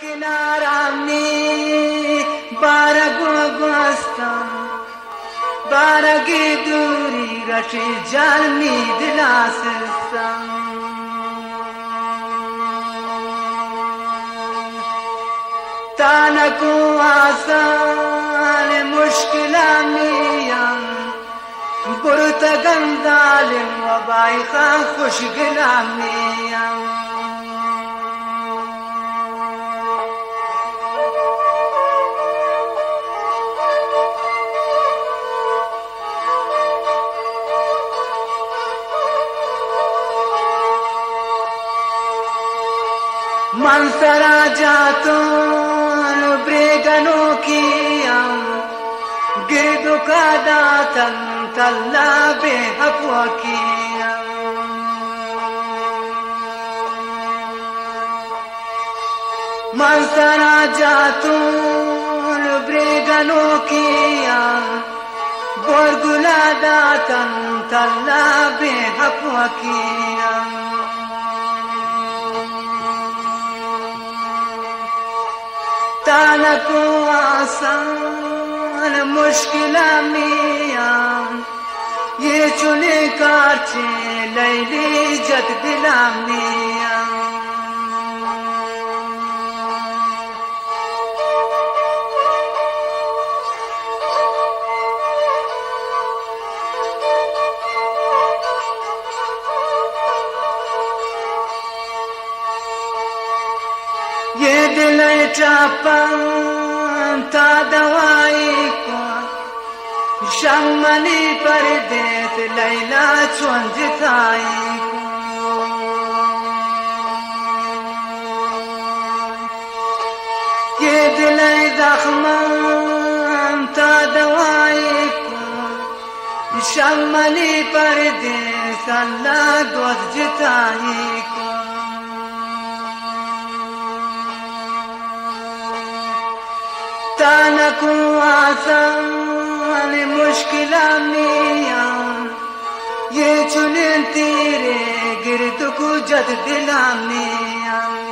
کنارمی بارگوستم بارگی دوری رشی جانی دلاسستم تانکو آسان مشکلامیم برتگم ظالم و بایخا خوشگلامیم من سرا جاتون بریگنوں کیم گردو کا داتن تلا بے حفو کیم من سرا جاتون بریگنوں کیم گرگلا داتن تلا بے حفو کیم تانکو آسان مشکلامیم یہ چنے کارچے لیلی جت دلامیم یہ دل چاپن تا دوائی کو شمنی پردیس لیلا چون جتائی کو یہ دل زخمن تا دوائی کو شمنی پردیس اللہ دوست جتائی کو تانکو آسان مشکلامیم یہ چنین تیرے گرد کو جد دلامیم